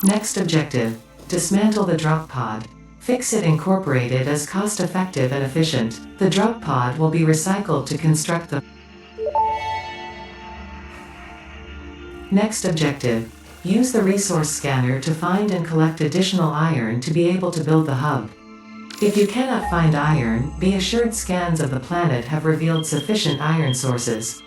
Next objective, dismantle the drop pod. Fix it incorporated as cost-effective and efficient. The drop pod will be recycled to construct the. Next objective, use the resource scanner to find and collect additional iron to be able to build the hub. If you cannot find iron, be assured scans of the planet have revealed sufficient iron sources.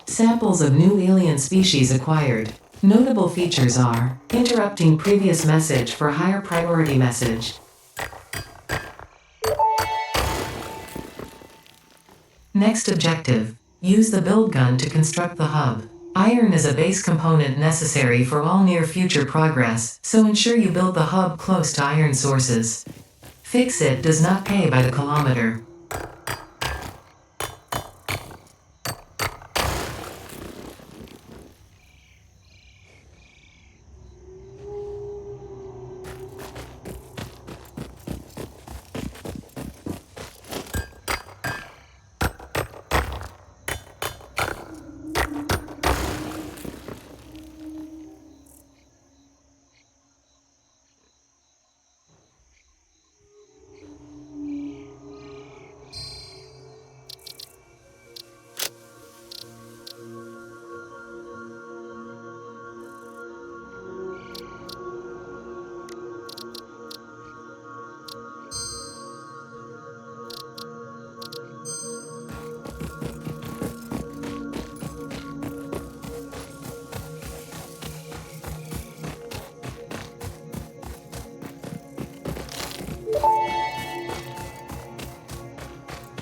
Samples of new alien species acquired. Notable features are interrupting previous message for higher priority message. Next objective, use the build gun to construct the hub. Iron is a base component necessary for all near future progress, so ensure you build the hub close to iron sources. Fix it does not pay by the kilometer.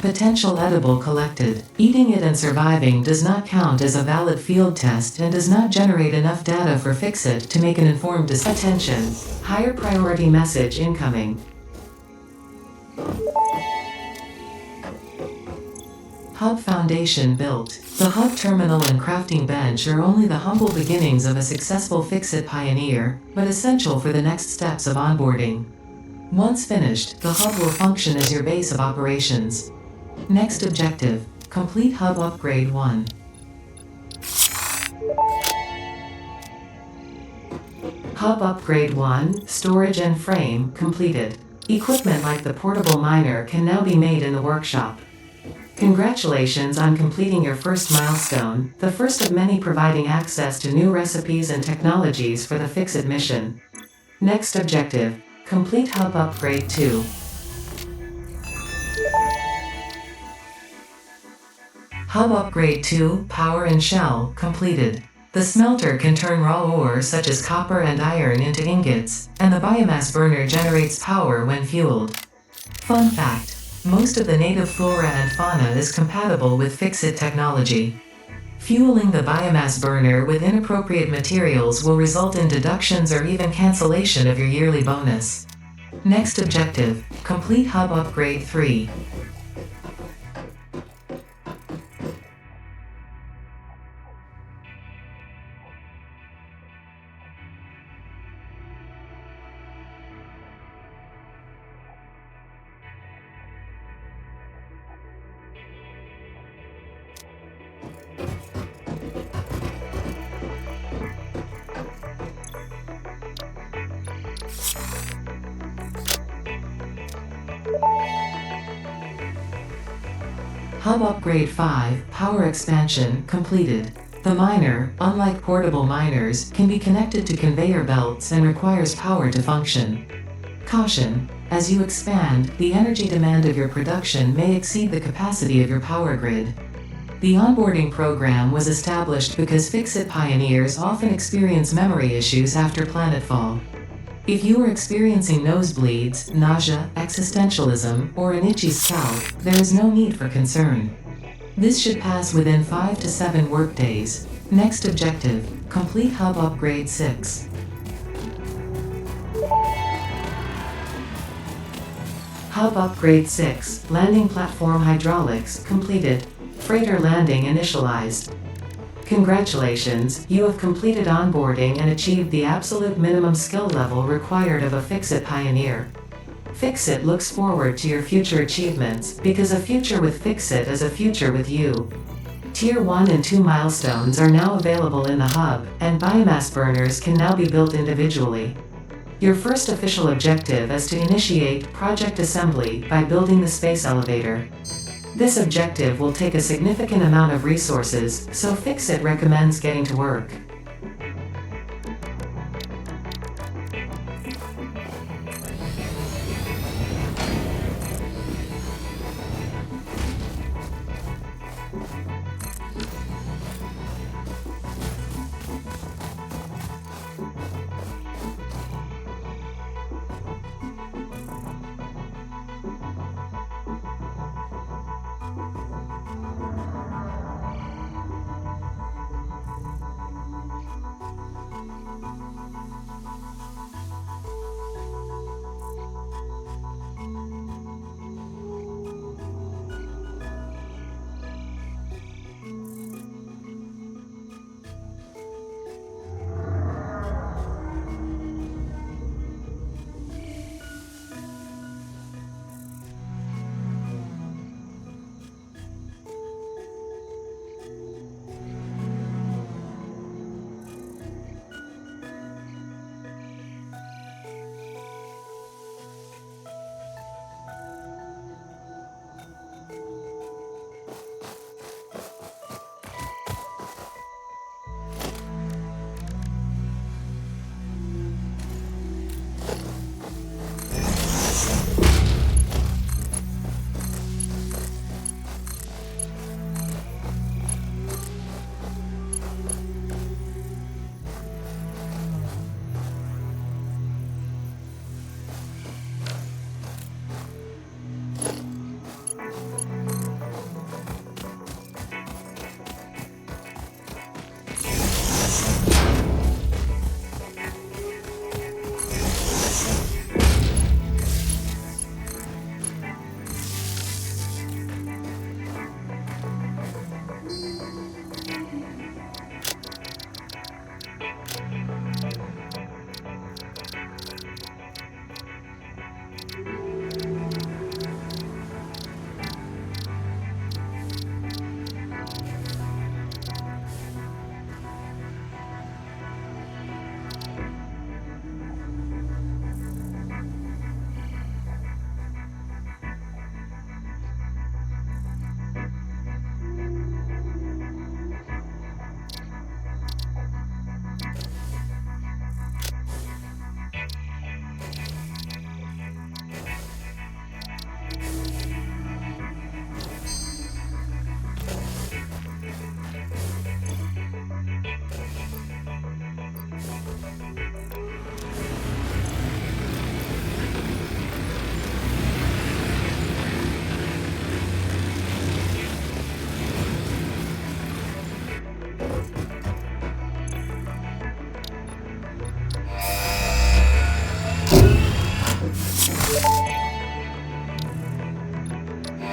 Potential edible collected. Eating it and surviving does not count as a valid field test and does not generate enough data for Fix-It to make an informed decision. Attention! Higher priority message incoming. Hub foundation built. The hub terminal and crafting bench are only the humble beginnings of a successful Fix-It pioneer, but essential for the next steps of onboarding. Once finished, the hub will function as your base of operations. Next objective, complete Hub Upgrade 1. Hub Upgrade 1, Storage and Frame, completed. Equipment like the portable miner can now be made in the workshop. Congratulations on completing your first milestone, the first of many providing access to new recipes and technologies for the Fix-It mission. Next objective, complete Hub Upgrade 2. Hub Upgrade 2, Power and Shell, completed. The smelter can turn raw ore such as copper and iron into ingots, and the biomass burner generates power when fueled. Fun fact, most of the native flora and fauna is compatible with Fix-It technology. Fueling the biomass burner with inappropriate materials will result in deductions or even cancellation of your yearly bonus. Next objective, complete Hub Upgrade 3. Hub Upgrade 5, Power Expansion, completed. The miner, unlike portable miners, can be connected to conveyor belts and requires power to function. Caution: as you expand, the energy demand of your production may exceed the capacity of your power grid. The onboarding program was established because Fix-It pioneers often experience memory issues after planetfall. If you are experiencing nosebleeds, nausea, existentialism, or an itchy scalp, there is no need for concern. This should pass within 5 to 7 workdays. Next objective, complete Hub Upgrade 6. Hub Upgrade 6, Landing Platform Hydraulics, completed. Freighter landing initialized. Congratulations, you have completed onboarding and achieved the absolute minimum skill level required of a Fix-It pioneer. Fix-It looks forward to your future achievements, because a future with Fix-It is a future with you. Tier 1 and 2 milestones are now available in the hub, and biomass burners can now be built individually. Your first official objective is to initiate project assembly by building the space elevator. This objective will take a significant amount of resources, so Fix-It recommends getting to work.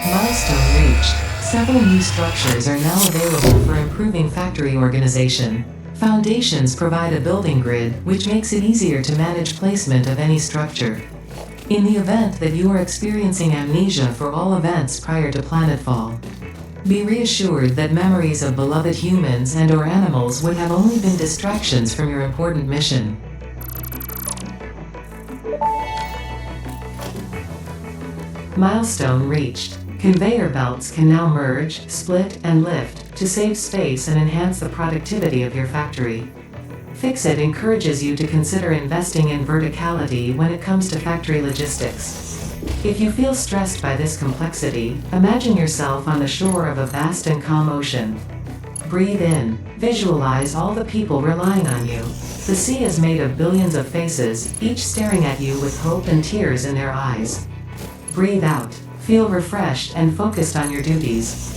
Milestone reached. Several new structures are now available for improving factory organization. Foundations provide a building grid, which makes it easier to manage placement of any structure. In the event that you are experiencing amnesia for all events prior to planetfall, be reassured that memories of beloved humans and/or animals would have only been distractions from your important mission. Milestone reached. Conveyor belts can now merge, split, and lift to save space and enhance the productivity of your factory. Fix-It encourages you to consider investing in verticality when it comes to factory logistics. If you feel stressed by this complexity, imagine yourself on the shore of a vast and calm ocean. Breathe in. Visualize all the people relying on you. The sea is made of billions of faces, each staring at you with hope and tears in their eyes. Breathe out. Feel refreshed and focused on your duties.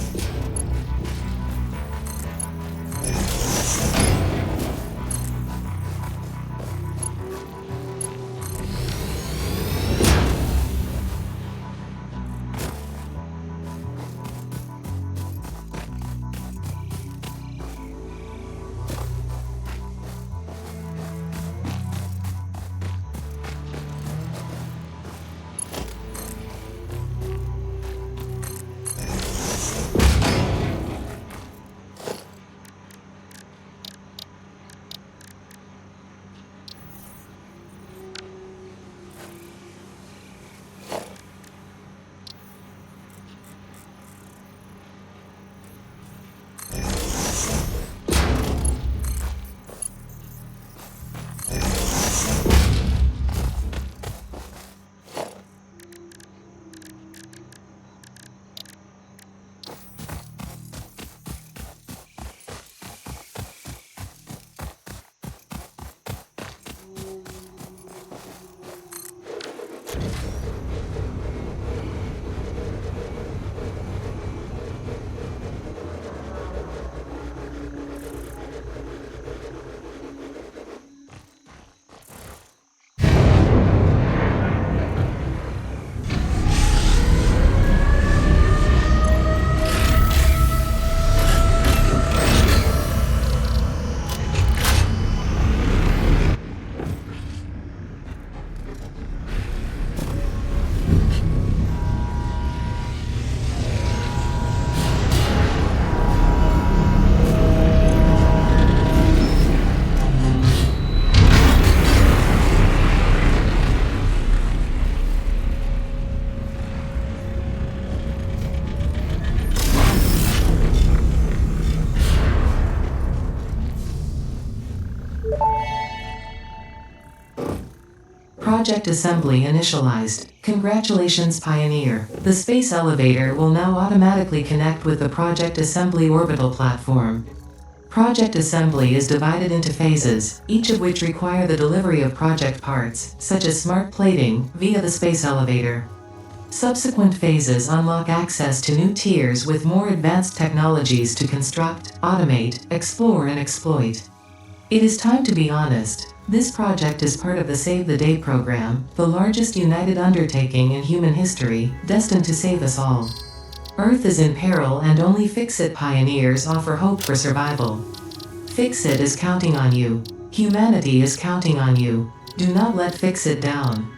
Project assembly initialized. Congratulations, Pioneer. The space elevator will now automatically connect with the Project Assembly orbital platform. Project assembly is divided into phases, each of which require the delivery of project parts, such as smart plating, via the space elevator. Subsequent phases unlock access to new tiers with more advanced technologies to construct, automate, explore, and exploit. It is time to be honest. This project is part of the Save the Day program, the largest united undertaking in human history, destined to save us all. Earth is in peril and only Fix-It pioneers offer hope for survival. Fix-It is counting on you. Humanity is counting on you. Do not let Fix-It down.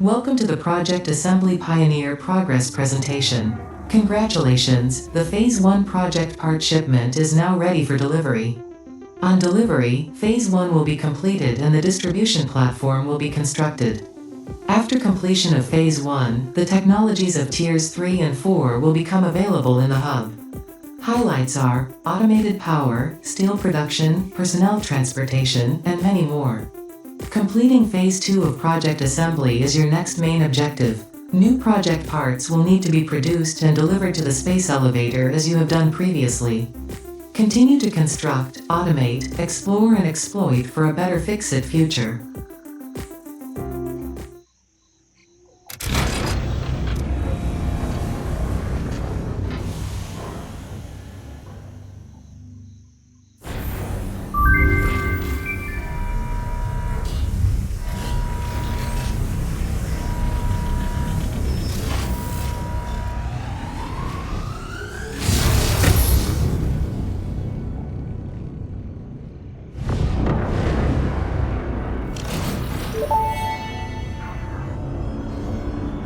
Welcome to the Project Assembly Pioneer Progress presentation. Congratulations, the Phase 1 project part shipment is now ready for delivery. On delivery, Phase 1 will be completed and the distribution platform will be constructed. After completion of Phase 1, the technologies of Tiers 3 and 4 will become available in the hub. Highlights are automated power, steel production, personnel transportation, and many more. Completing Phase 2 of project assembly is your next main objective. New project parts will need to be produced and delivered to the space elevator as you have done previously. Continue to construct, automate, explore and exploit for a better fix-it future.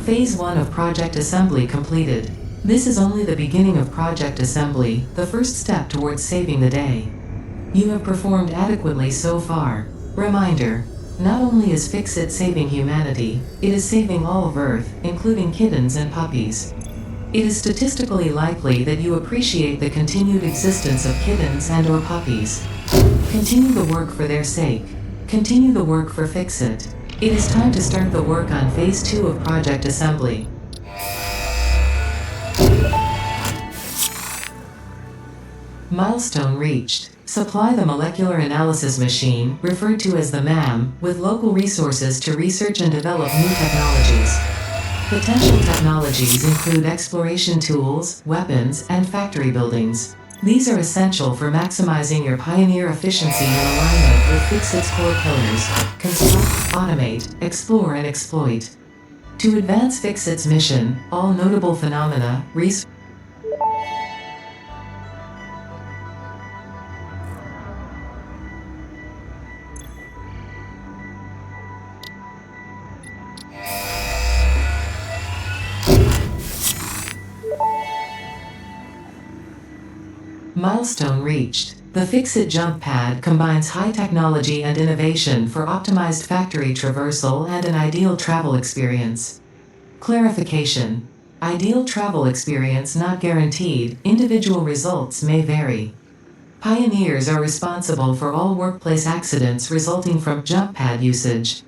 Phase 1 of project assembly completed. This is only the beginning of project assembly, the first step towards saving the day. You have performed adequately so far. Reminder: not only is Fix-It saving humanity, it is saving all of Earth, including kittens and puppies. It is statistically likely that you appreciate the continued existence of kittens and/or puppies. Continue the work for their sake. Continue the work for Fix-It. It is time to start the work on Phase 2 of project assembly. Milestone reached. Supply the molecular analysis machine, referred to as the MAM, with local resources to research and develop new technologies. Potential technologies include exploration tools, weapons, and factory buildings. These are essential for maximizing your Pioneer efficiency in alignment with Fix-It's core pillars: construct, automate, explore and exploit. To advance Fix-It's mission, all notable phenomena, Milestone reached. The Fix-It jump pad combines high technology and innovation for optimized factory traversal and an ideal travel experience. Clarification: ideal travel experience not guaranteed, individual results may vary. Pioneers are responsible for all workplace accidents resulting from jump pad usage.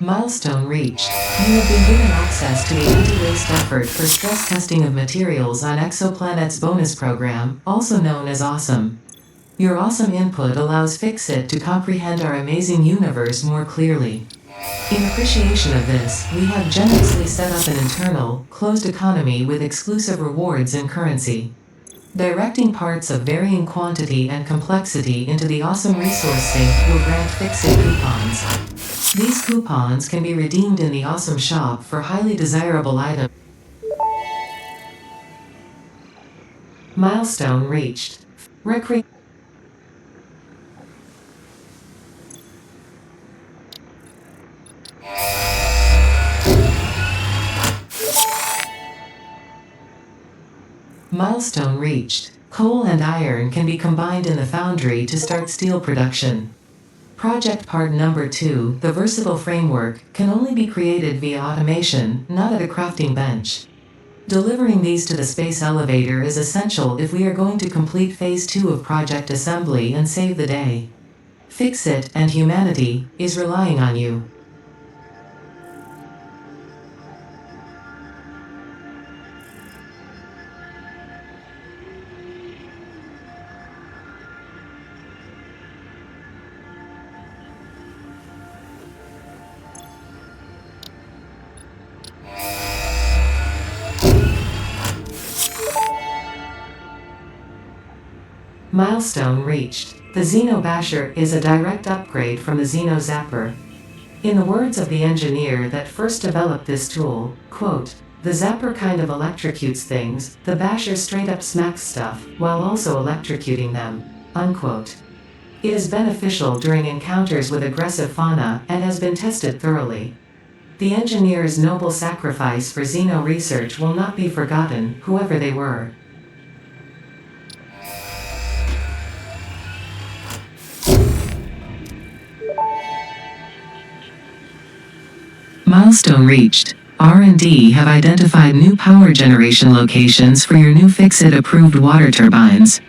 Milestone reached. You have been given access to the anti-waste effort for stress testing of materials on Exoplanet's bonus program, also known as AWESOME. Your awesome input allows Fix-It to comprehend our amazing universe more clearly. In appreciation of this, we have generously set up an internal, closed economy with exclusive rewards and currency. Directing parts of varying quantity and complexity into the awesome resource safe will grant Fix-It coupons. These coupons can be redeemed in the Awesome Shop for highly desirable items. Milestone reached. Milestone reached. Coal and iron can be combined in the foundry to start steel production. Project part number 2, the versatile framework, can only be created via automation, not at a crafting bench. Delivering these to the space elevator is essential if we are going to complete Phase 2 of project assembly and save the day. Fix-It and humanity is relying on you. Milestone reached. The Xeno Basher is a direct upgrade from the Xeno Zapper. In the words of the engineer that first developed this tool, quote, "The zapper kind of electrocutes things, the basher straight up smacks stuff, while also electrocuting them," unquote. It is beneficial during encounters with aggressive fauna, and has been tested thoroughly. The engineer's noble sacrifice for xeno research will not be forgotten, whoever they were. Milestone reached. R&D have identified new power generation locations for your new Fixit approved water turbines.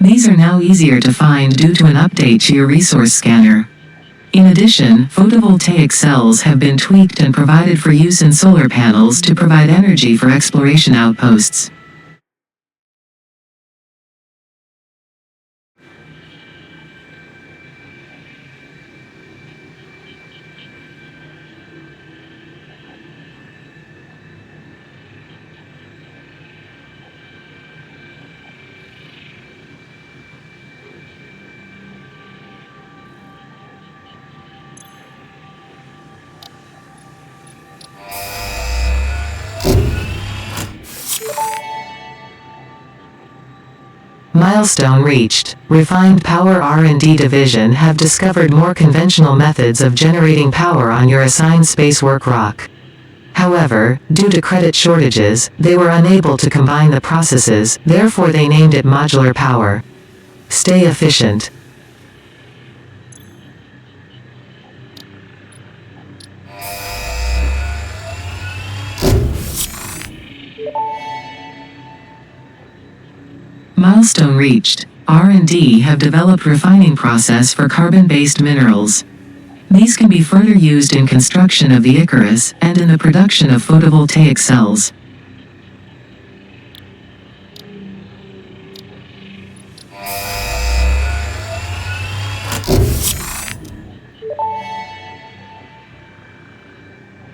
These are now easier to find due to an update to your resource scanner. In addition, photovoltaic cells have been tweaked and provided for use in solar panels to provide energy for exploration outposts. Milestone reached. Refined Power R&D Division have discovered more conventional methods of generating power on your assigned spacework rock. However, due to credit shortages, they were unable to combine the processes, therefore they named it modular power. Stay efficient. Milestone reached. R&D have developed refining process for carbon-based minerals. These can be further used in construction of the Icarus and in the production of photovoltaic cells.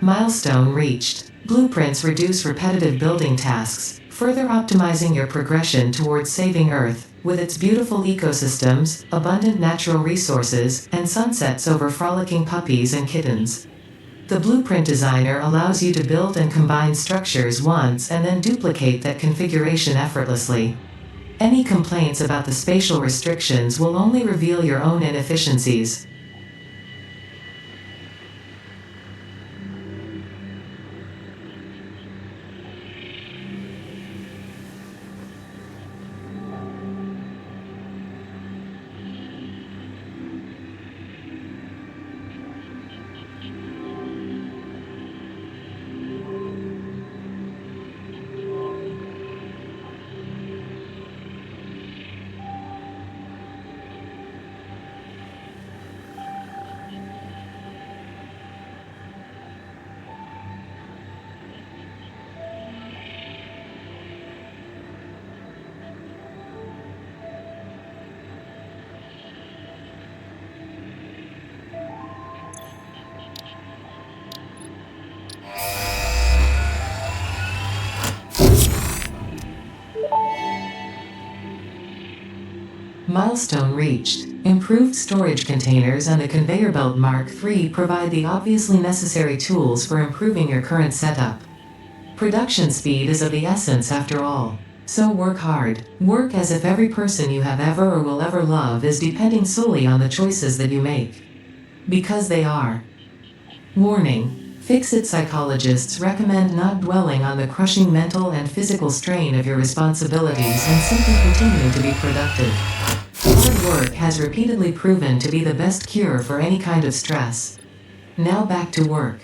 Milestone reached. Blueprints reduce repetitive building tasks, further optimizing your progression towards saving Earth, with its beautiful ecosystems, abundant natural resources, and sunsets over frolicking puppies and kittens. The blueprint designer allows you to build and combine structures once and then duplicate that configuration effortlessly. Any complaints about the spatial restrictions will only reveal your own inefficiencies. Milestone reached. Improved storage containers and the conveyor belt Mark III provide the obviously necessary tools for improving your current setup. Production speed is of the essence after all. So work hard. Work as if every person you have ever or will ever love is depending solely on the choices that you make. Because they are. Warning. Fix-It psychologists recommend not dwelling on the crushing mental and physical strain of your responsibilities and simply continuing to be productive. Hard work has repeatedly proven to be the best cure for any kind of stress. Now back to work.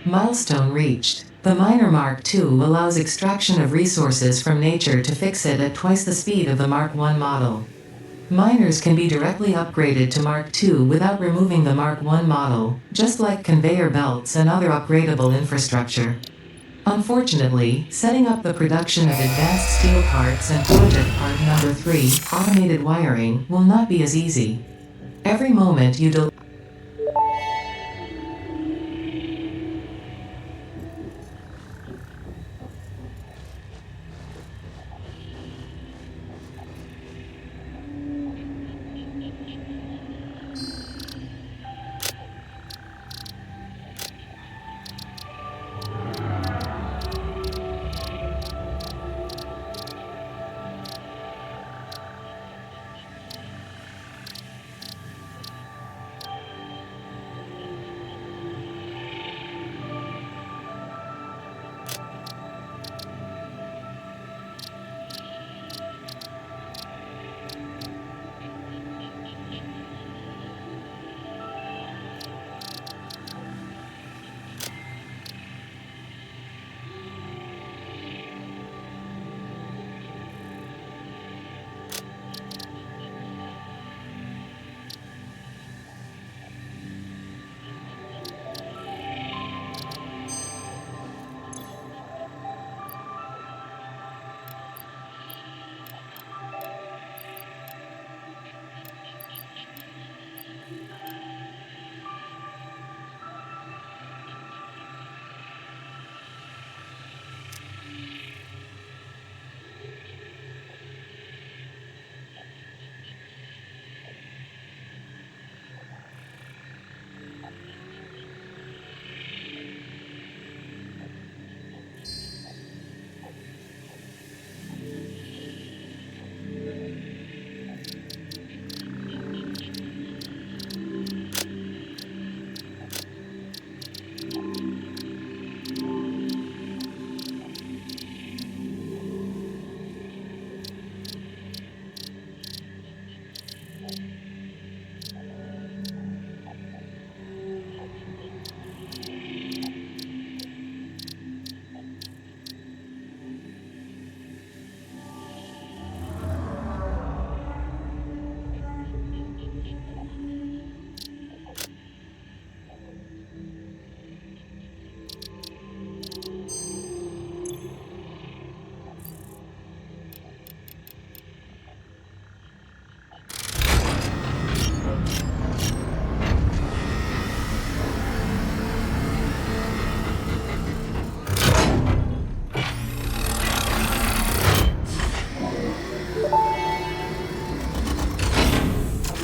Milestone reached. The Miner Mark II allows extraction of resources from nature to fix it at twice the speed of the Mark I model. Miners can be directly upgraded to Mark II without removing the Mark I model, just like conveyor belts and other upgradable infrastructure. Unfortunately, setting up the production of advanced steel parts and project part number 3, automated wiring, will not be as easy. Every moment you delay.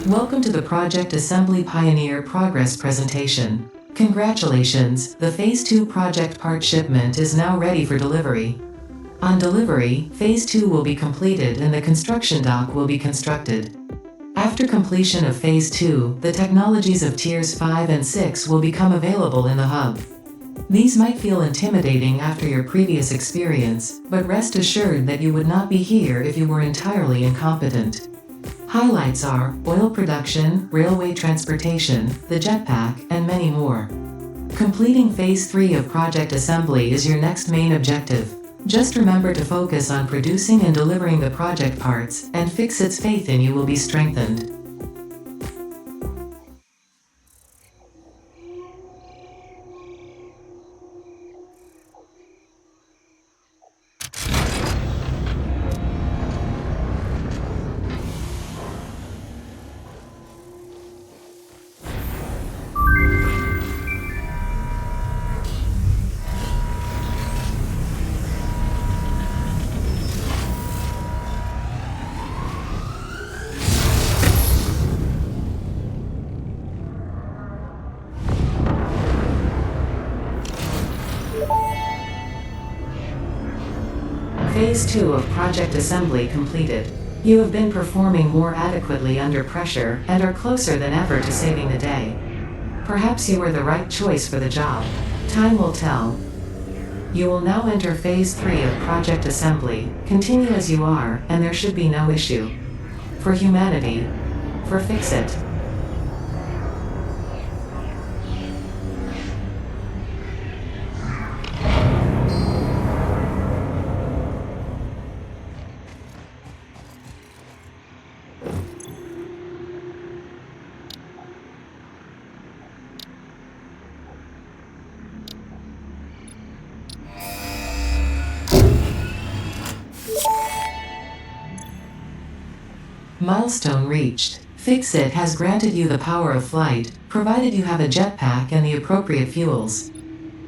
Welcome to the Project Assembly Pioneer Progress presentation. Congratulations, the Phase 2 project part shipment is now ready for delivery. On delivery, Phase 2 will be completed and the construction dock will be constructed. After completion of Phase 2, the technologies of Tiers 5 and 6 will become available in the hub. These might feel intimidating after your previous experience, but rest assured that you would not be here if you were entirely incompetent. Highlights are oil production, railway transportation, the jetpack, and many more. Completing Phase 3 of Project Assembly is your next main objective. Just remember to focus on producing and delivering the project parts, and Fixit's faith in you will be strengthened. Phase 2 of Project Assembly completed. You have been performing more adequately under pressure and are closer than ever to saving the day. Perhaps you were the right choice for the job. Time will tell. You will now enter Phase 3 of Project Assembly. Continue as you are, and there should be no issue. For humanity. For Fixit. Milestone reached. Fixit has granted you the power of flight, provided you have a jetpack and the appropriate fuels.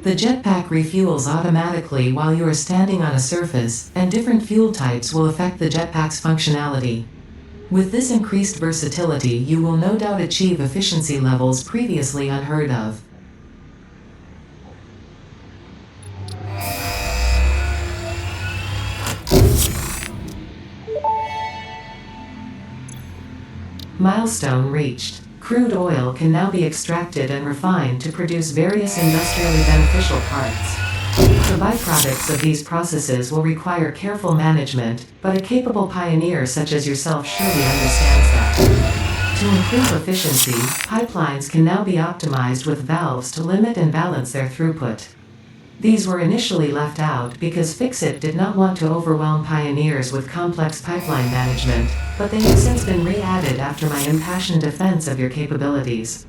The jetpack refuels automatically while you are standing on a surface, and different fuel types will affect the jetpack's functionality. With this increased versatility, you will no doubt achieve efficiency levels previously unheard of. Milestone reached. Crude oil can now be extracted and refined to produce various industrially beneficial parts. The byproducts of these processes will require careful management, but a capable pioneer such as yourself surely understands that. To improve efficiency, pipelines can now be optimized with valves to limit and balance their throughput. These were initially left out because Fixit did not want to overwhelm pioneers with complex pipeline management, but they have since been re-added after my impassioned defense of your capabilities.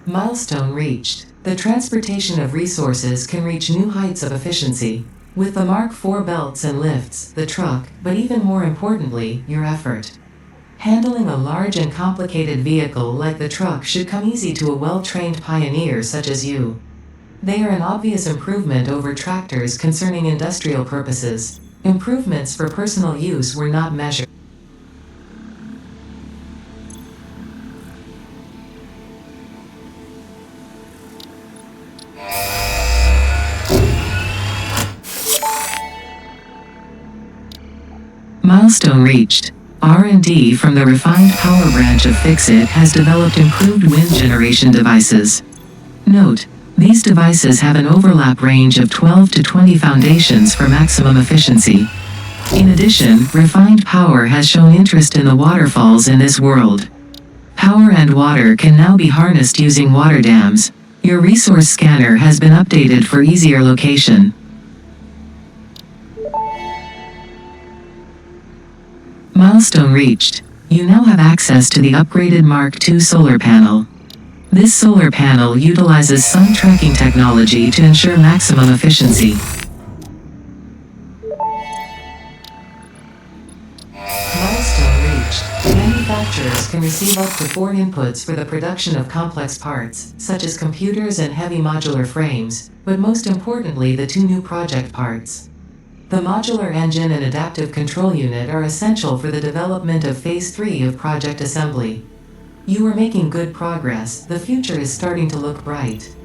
Milestone reached. The transportation of resources can reach new heights of efficiency. With the Mark IV belts and lifts, the truck, but even more importantly, your effort. Handling a large and complicated vehicle like the truck should come easy to a well-trained pioneer such as you. They are an obvious improvement over tractors concerning industrial purposes. Improvements for personal use were not measured. Milestone reached. R&D from the refined power branch of Fixit has developed improved wind generation devices. Note, these devices have an overlap range of 12 to 20 foundations for maximum efficiency. In addition, refined power has shown interest in the waterfalls in this world. Power and water can now be harnessed using water dams. Your resource scanner has been updated for easier location. Milestone reached. You now have access to the upgraded Mark II solar panel. This solar panel utilizes sun tracking technology to ensure maximum efficiency. Milestone reached. Manufacturers can receive up to 4 inputs for the production of complex parts, such as computers and heavy modular frames, but most importantly the 2 new project parts. The modular engine and adaptive control unit are essential for the development of Phase 3 of Project Assembly. You are making good progress. The future is starting to look bright.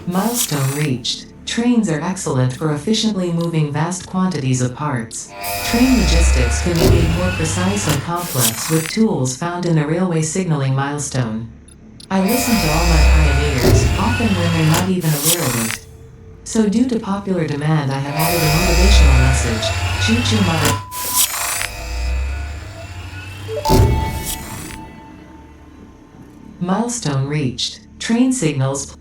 Milestone reached. Trains are excellent for efficiently moving vast quantities of parts. Train logistics can be made more precise and complex with tools found in the railway signaling milestone. I listen to all my pioneers, often when they're not even aware of it. So due to popular demand, I have added a motivational message. Choo-choo mother. Milestone reached. Train signals.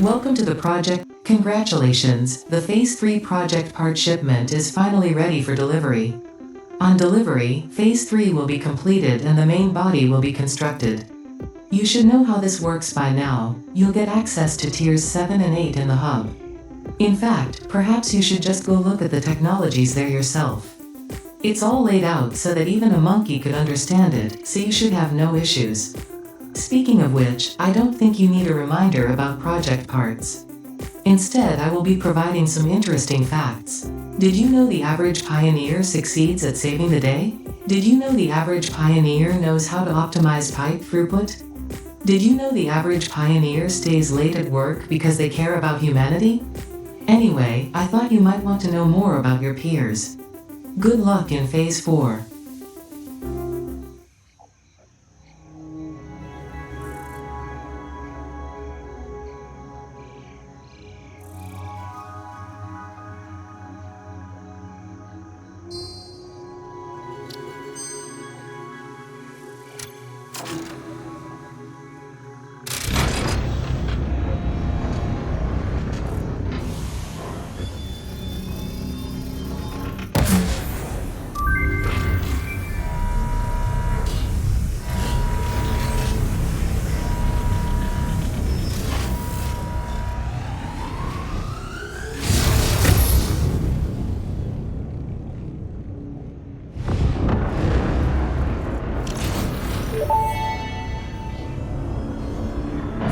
Welcome to the project. Congratulations, the Phase 3 project part shipment is finally ready for delivery. On delivery, Phase 3 will be completed and the main body will be constructed. You should know how this works by now. You'll get access to tiers 7 and 8 in the hub. In fact, perhaps you should just go look at the technologies there yourself. It's all laid out so that even a monkey could understand it, so you should have no issues. Speaking of which, I don't think you need a reminder about project parts. Instead, I will be providing some interesting facts. Did you know the average pioneer succeeds at saving the day? Did you know the average pioneer knows how to optimize pipe throughput? Did you know the average pioneer stays late at work because they care about humanity? Anyway, I thought you might want to know more about your peers. Good luck in Phase 4.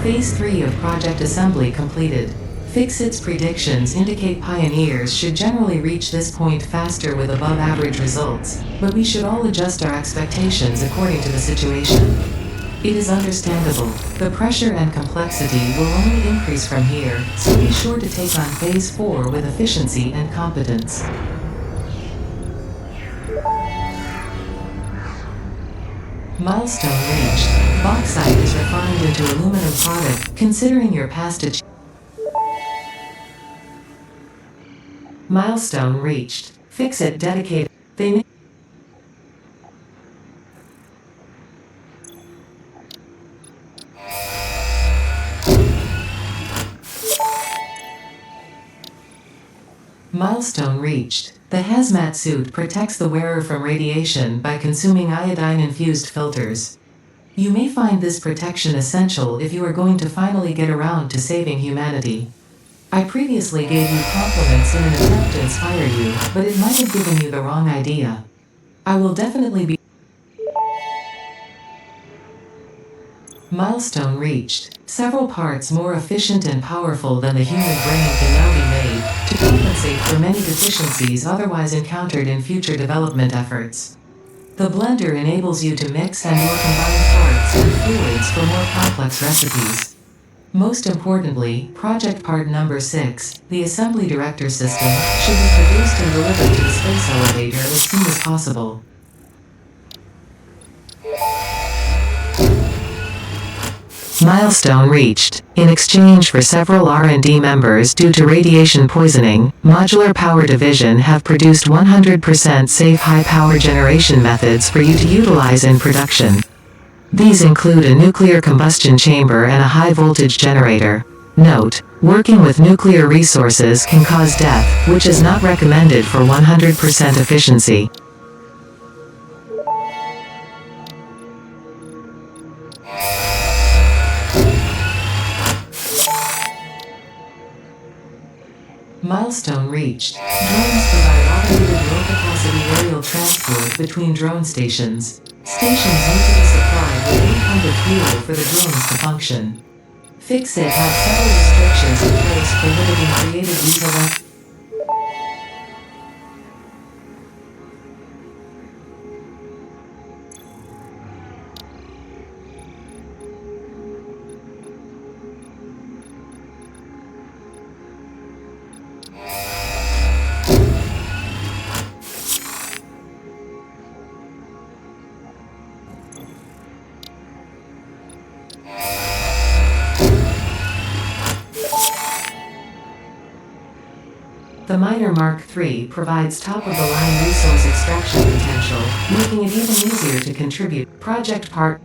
Phase 3 of project assembly completed. Fixit's predictions indicate pioneers should generally reach this point faster with above-average results, but we should all adjust our expectations according to the situation. It is understandable. The pressure and complexity will only increase from here, so be sure to take on Phase 4 with efficiency and competence. Milestone reached. Bauxite is refined into aluminum product, considering your past achievements. Milestone reached. Fixit dedicated. They Milestone reached. The hazmat suit protects the wearer from radiation by consuming iodine-infused filters. You may find this protection essential if you are going to finally get around to saving humanity. I previously gave you compliments in an attempt to inspire you, but it might have given you the wrong idea. I will definitely be. Milestone reached. Several parts more efficient and powerful than the human brain can now be made to compensate for many deficiencies otherwise encountered in future development efforts. The blender enables you to mix and or combine parts and fluids for more complex recipes. Most importantly, project part number 6, the assembly director system, should be produced and delivered to the space elevator as soon as possible. Milestone reached. In exchange for several R&D members due to radiation poisoning, Modular Power Division have produced 100% safe high-power generation methods for you to utilize in production. These include a nuclear combustion chamber and a high-voltage generator. Note: working with nuclear resources can cause death, which is not recommended for 100% efficiency. Milestone reached. Drones provide automated low-capacity aerial transport between drone stations. Stations need to be supplied with any kind of fuel for the drones to function. Fixit had several restrictions in place prohibiting creative use of. The Miner Mark III provides top-of-the-line resource extraction potential, making it even easier to contribute. Project part.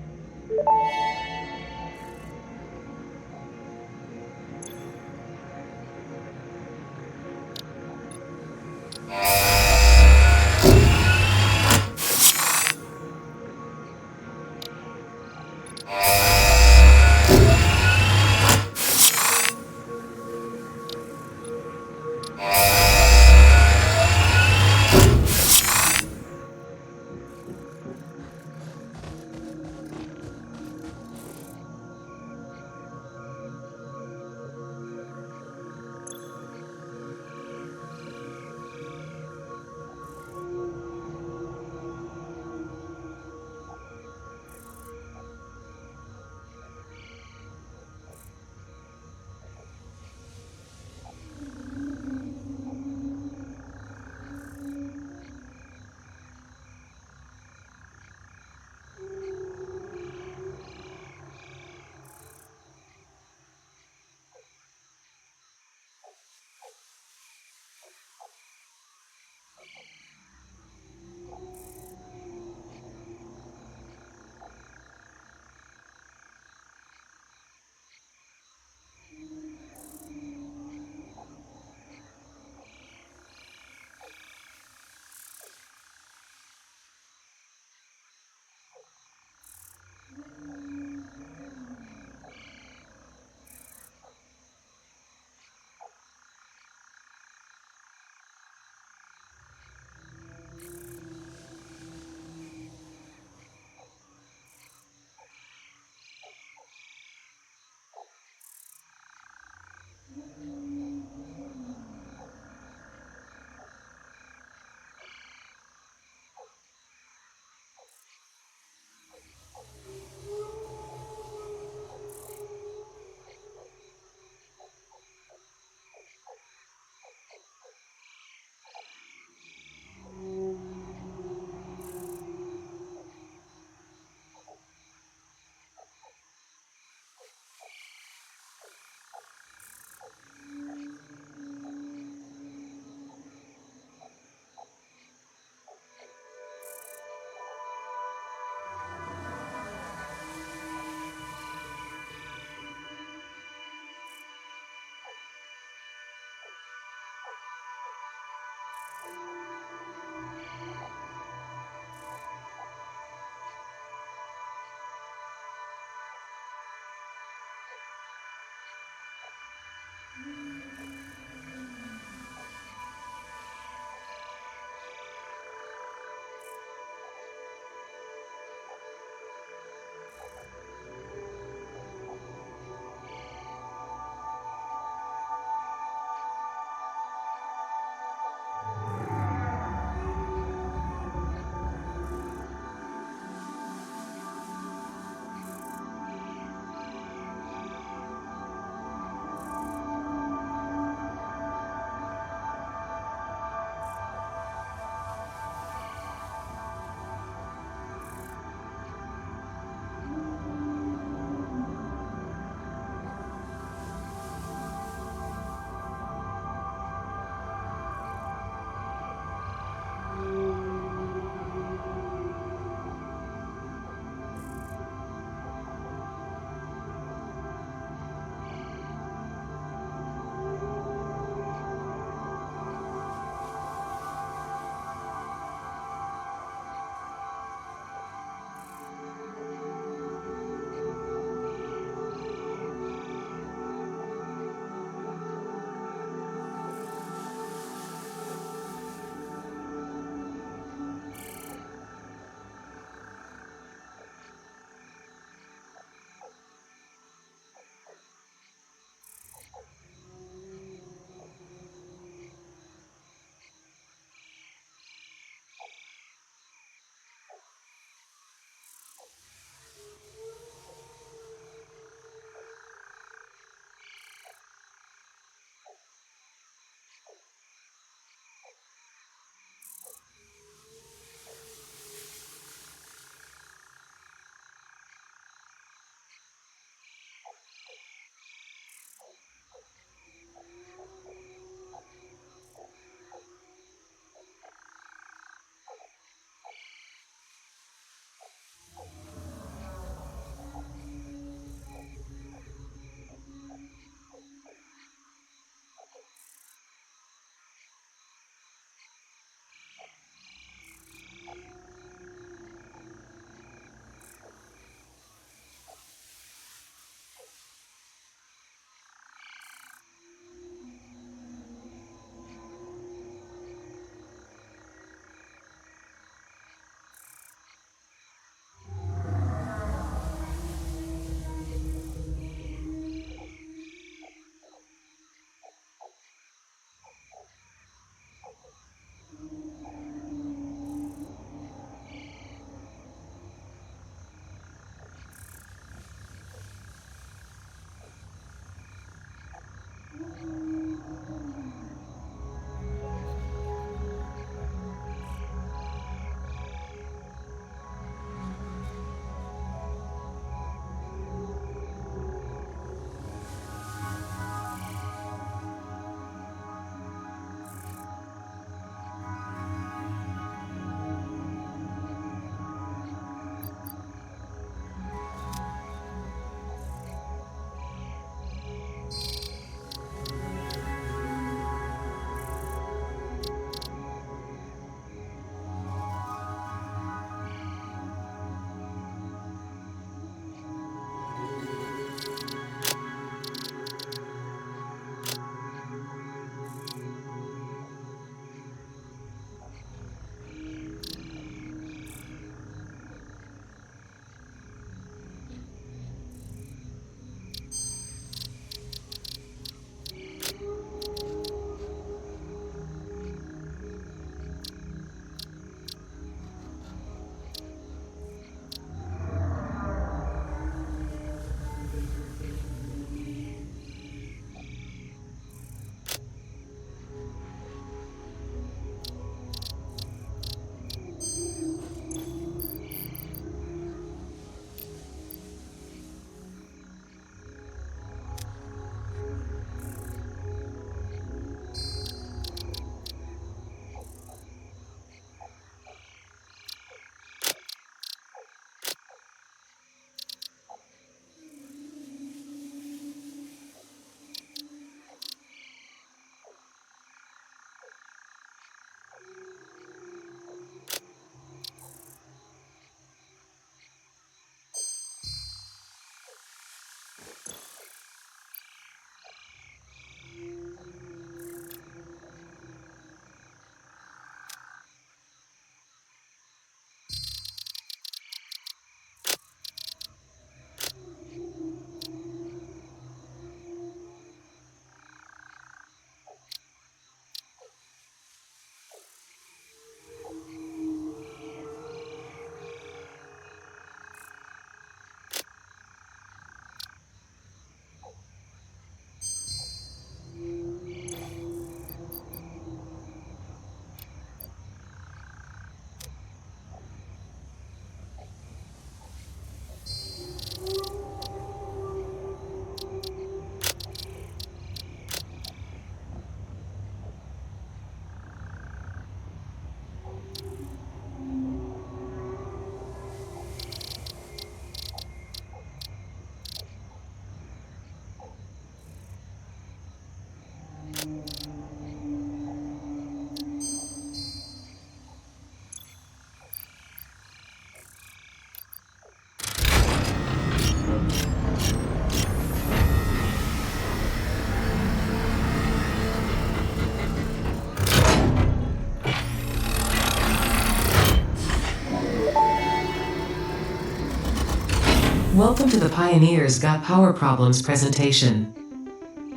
Welcome to the Pioneers Got Power Problems presentation.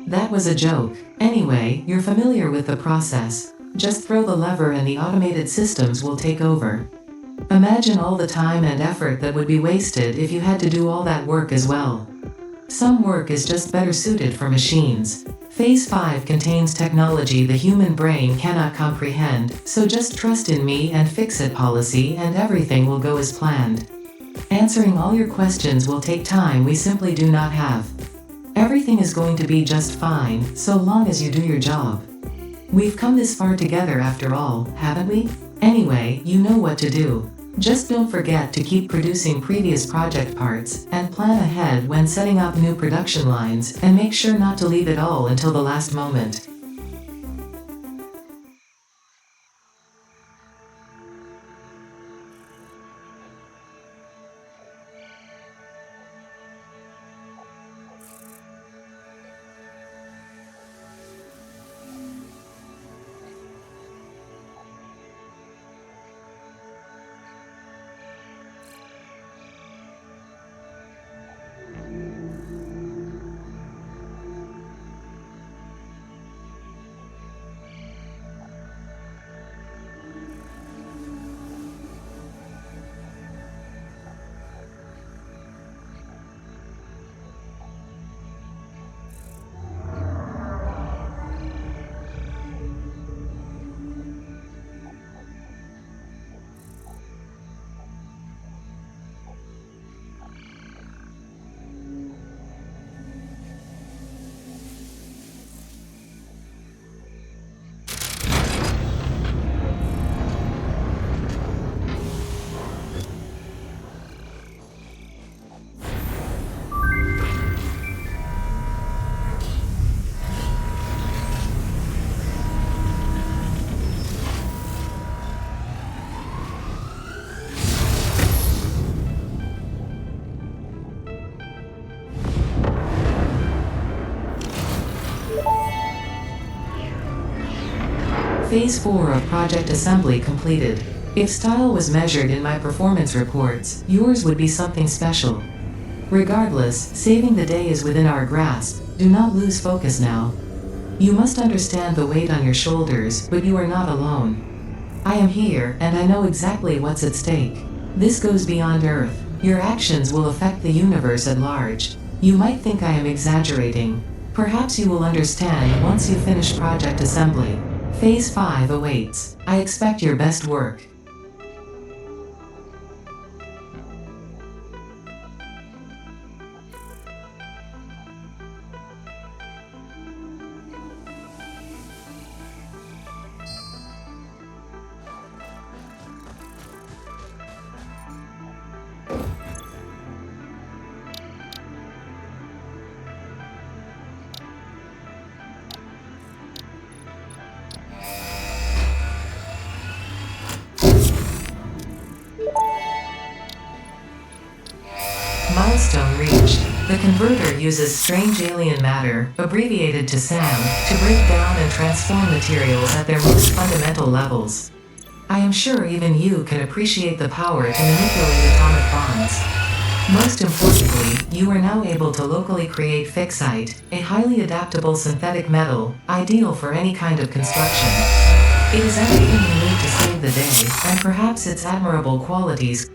That was a joke. Anyway, you're familiar with the process. Just throw the lever and the automated systems will take over. Imagine all the time and effort that would be wasted if you had to do all that work as well. Some work is just better suited for machines. Phase 5 contains technology the human brain cannot comprehend, so just trust in me and fix it policy and everything will go as planned. Answering all your questions will take time we simply do not have. Everything is going to be just fine, so long as you do your job. We've come this far together after all, haven't we? Anyway, you know what to do. Just don't forget to keep producing previous project parts, and plan ahead when setting up new production lines, and make sure not to leave it all until the last moment. Phase 4 of Project Assembly completed. If style was measured in my performance reports, yours would be something special. Regardless, saving the day is within our grasp. Do not lose focus now. You must understand the weight on your shoulders, but you are not alone. I am here, and I know exactly what's at stake. This goes beyond Earth. Your actions will affect the universe at large. You might think I am exaggerating. Perhaps you will understand once you finish Project Assembly. Phase 5 awaits. I expect your best work. Milestone reached. The converter uses strange alien matter, abbreviated to SAM, to break down and transform materials at their most fundamental levels. I am sure even you can appreciate the power to manipulate atomic bonds. Most importantly, you are now able to locally create fixite, a highly adaptable synthetic metal, ideal for any kind of construction. It is everything you need to save the day, and perhaps its admirable qualities